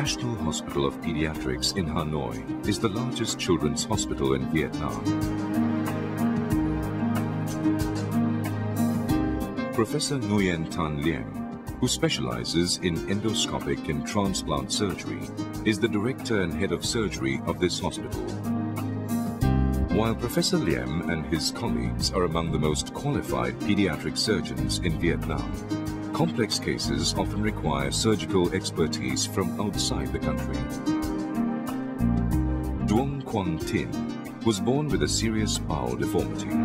National Hospital of Pediatrics in Hanoi is the largest children's hospital in Vietnam. Professor Nguyen Thanh Liem, who specializes in endoscopic and transplant surgery, is the director and head of surgery of this hospital. While Professor Liem and his colleagues are among the most qualified pediatric surgeons in Vietnam, complex cases often require surgical expertise from outside the country. Duong Quan Tin was born with a serious bowel deformity.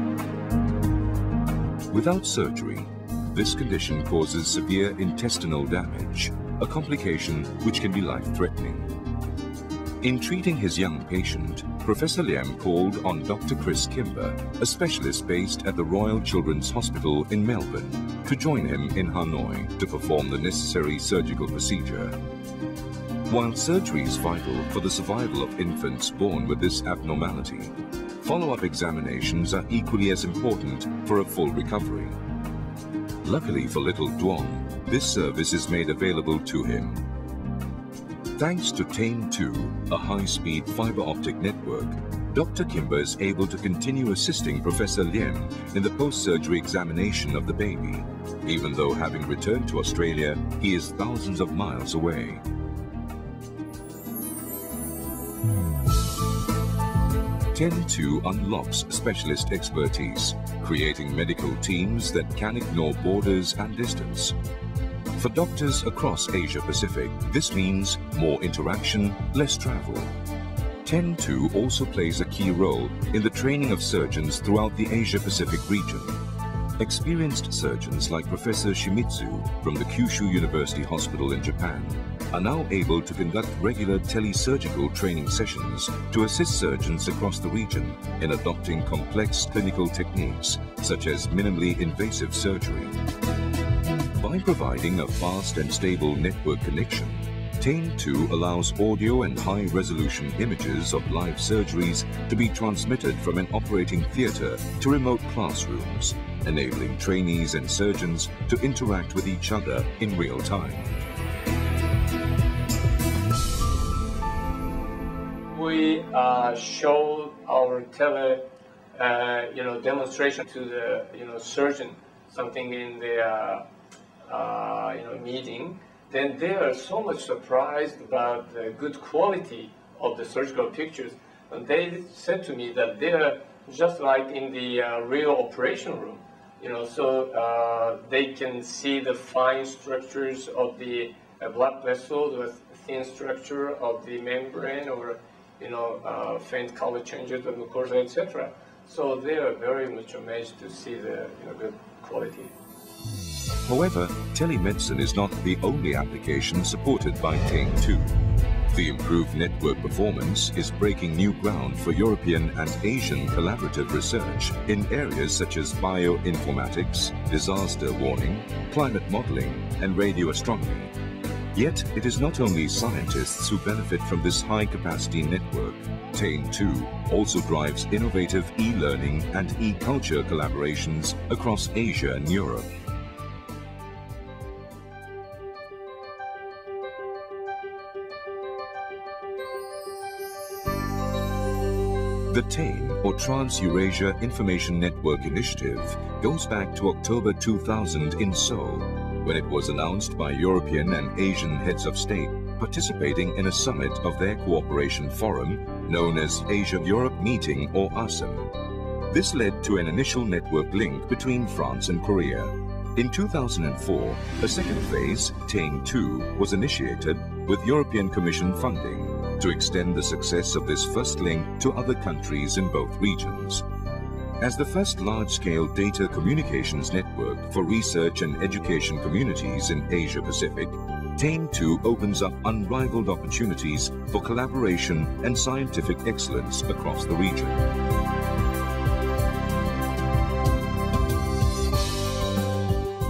Without surgery, this condition causes severe intestinal damage, a complication which can be life-threatening. In treating his young patient, Professor Liem called on Dr. Chris Kimber, a specialist based at the Royal Children's Hospital in Melbourne, to join him in Hanoi to perform the necessary surgical procedure. While surgery is vital for the survival of infants born with this abnormality, follow-up examinations are equally as important for a full recovery. Luckily for little Duong, this service is made available to him. Thanks to TEIN-2, a high-speed fiber optic network, Dr. Kimber is able to continue assisting Professor Liem in the post-surgery examination of the baby, even though having returned to Australia, he is thousands of miles away. TEIN-2 unlocks specialist expertise, creating medical teams that can ignore borders and distance. For doctors across Asia-Pacific, this means more interaction, less travel. TEIN-2 also plays a key role in the training of surgeons throughout the Asia-Pacific region. Experienced surgeons like Professor Shimizu from the Kyushu University Hospital in Japan are now able to conduct regular tele-surgical training sessions to assist surgeons across the region in adopting complex clinical techniques such as minimally invasive surgery. By providing a fast and stable network connection, TEIN-2 allows audio and high-resolution images of live surgeries to be transmitted from an operating theatre to remote classrooms, enabling trainees and surgeons to interact with each other in real time. We showed our demonstration to the surgeon, something in the meeting. Then they are so much surprised about the good quality of the surgical pictures. And they said to me that they are just like in the real operation room. So they can see the fine structures of the blood vessel, the thin structure of the membrane, or faint color changes of the mucosa, etc. So they are very much amazed to see the good quality. However, telemedicine is not the only application supported by TEIN-2. The improved network performance is breaking new ground for European and Asian collaborative research in areas such as bioinformatics, disaster warning, climate modeling, and radio astronomy. Yet, it is not only scientists who benefit from this high-capacity network. TEIN-2 also drives innovative e-learning and e-culture collaborations across Asia and Europe. The TEIN, or Trans-Eurasia Information Network initiative, goes back to October 2000 in Seoul, when it was announced by European and Asian heads of state participating in a summit of their cooperation forum known as Asia-Europe Meeting, or ASEM. This led to an initial network link between France and Korea. In 2004, a second phase, TEIN-2, was initiated with European Commission funding to extend the success of this first link to other countries in both regions. As the first large-scale data communications network for research and education communities in Asia-Pacific, TEIN-2 opens up unrivaled opportunities for collaboration and scientific excellence across the region.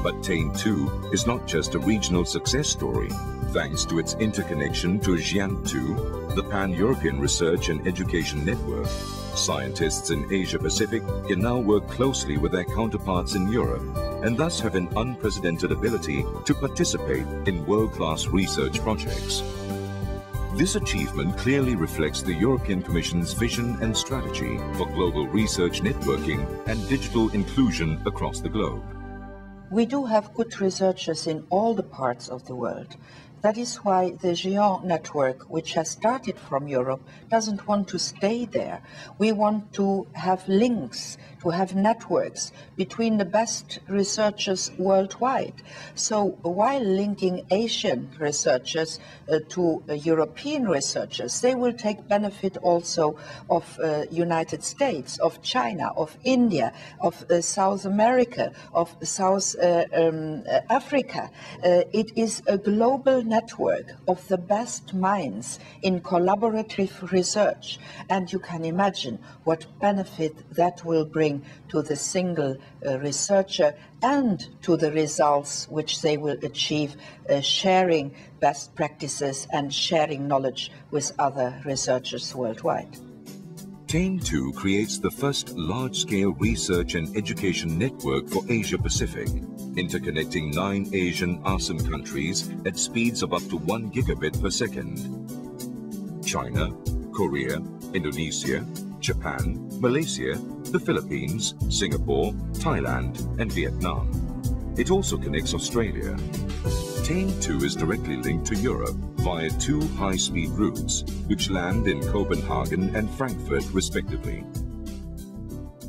But TEIN-2 is not just a regional success story. Thanks to its interconnection to GÉANT, the Pan-European Research and Education Network, scientists in Asia-Pacific can now work closely with their counterparts in Europe and thus have an unprecedented ability to participate in world-class research projects. This achievement clearly reflects the European Commission's vision and strategy for global research networking and digital inclusion across the globe. We do have good researchers in all the parts of the world. That is why the GÉANT network, which has started from Europe, doesn't want to stay there. We want to have links, to have networks between the best researchers worldwide. So while linking Asian researchers to European researchers, they will take benefit also of United States, of China, of India, of South America, of South Africa. It is a global network of the best minds in collaborative research, and you can imagine what benefit that will bring to the single researcher and to the results which they will achieve sharing best practices and sharing knowledge with other researchers worldwide. TEIN-2 creates the first large-scale research and education network for Asia-Pacific, interconnecting 9 Asian ASEAN countries at speeds of up to 1 gigabit per second. China, Korea, Indonesia, Japan, Malaysia, the Philippines, Singapore, Thailand, and Vietnam. It also connects Australia. TEIN-2 is directly linked to Europe via 2 high-speed routes, which land in Copenhagen and Frankfurt, respectively.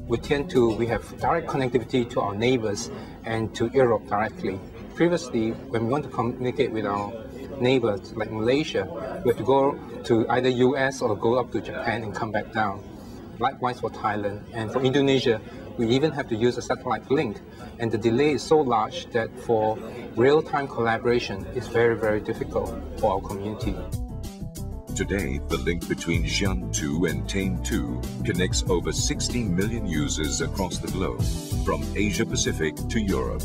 With TEIN-2, we have direct connectivity to our neighbors and to Europe directly. Previously, when we want to communicate with our neighbors, like Malaysia, we have to go to either US or go up to Japan and come back down. Likewise for Thailand. And for Indonesia, we even have to use a satellite link. And the delay is so large that for real-time collaboration, it's very, very difficult for our community. Today, the link between GÉANT-2 and TEIN-2 connects over 60 million users across the globe, from Asia-Pacific to Europe.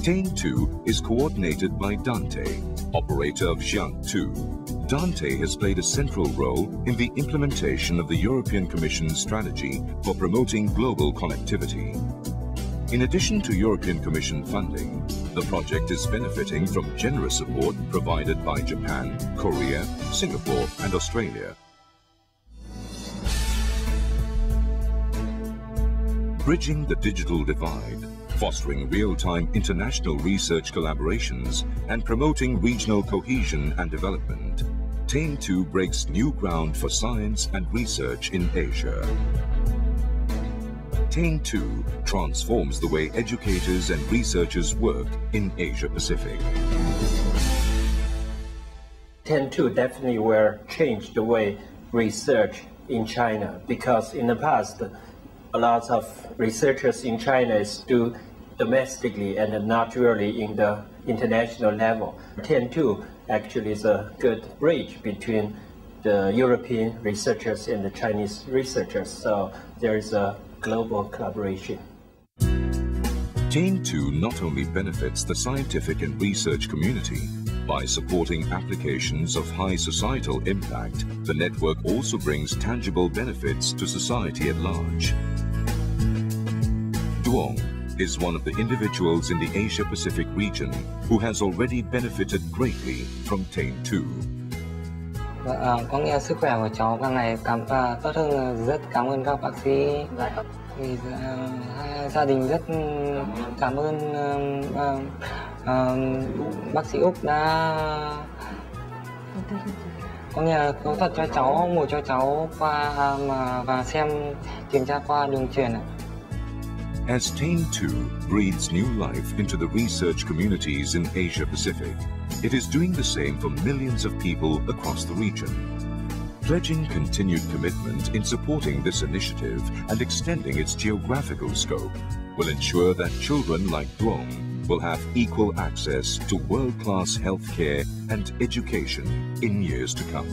TEIN-2 is coordinated by Dante, operator of GÉANT-2. Dante has played a central role in the implementation of the European Commission's strategy for promoting global connectivity. In addition to European Commission funding, the project is benefiting from generous support provided by Japan, Korea, Singapore, and Australia. Bridging the digital divide, fostering real-time international research collaborations, and promoting regional cohesion and development, TEIN-2 breaks new ground for science and research in Asia. TEIN-2 transforms the way educators and researchers work in Asia-Pacific. TEIN-2 definitely will change the way research in China, because in the past, a lot of researchers in China do domestically and not really in the international level. TEIN-2 actually is a good bridge between the European researchers and the Chinese researchers, so there is a global collaboration. TEIN-2 not only benefits the scientific and research community by supporting applications of high societal impact, the network also brings tangible benefits to society at large. Duong is one of the individuals in the Asia-Pacific region who has already benefited greatly from TEIN-2. Có nghĩa sức khỏe của cháu càng ngày càng tốt hơn, rất cảm ơn các bác sĩ. Gia đình rất cảm ơn bác sĩ Úc đã có nghĩa là phẫu thuật cho cháu, mổ cho cháu qua và xem kiểm tra qua đường truyền. As TEIN-2 breathes new life into the research communities in Asia-Pacific, it is doing the same for millions of people across the region. Pledging continued commitment in supporting this initiative and extending its geographical scope will ensure that children like Duong will have equal access to world-class healthcare and education in years to come.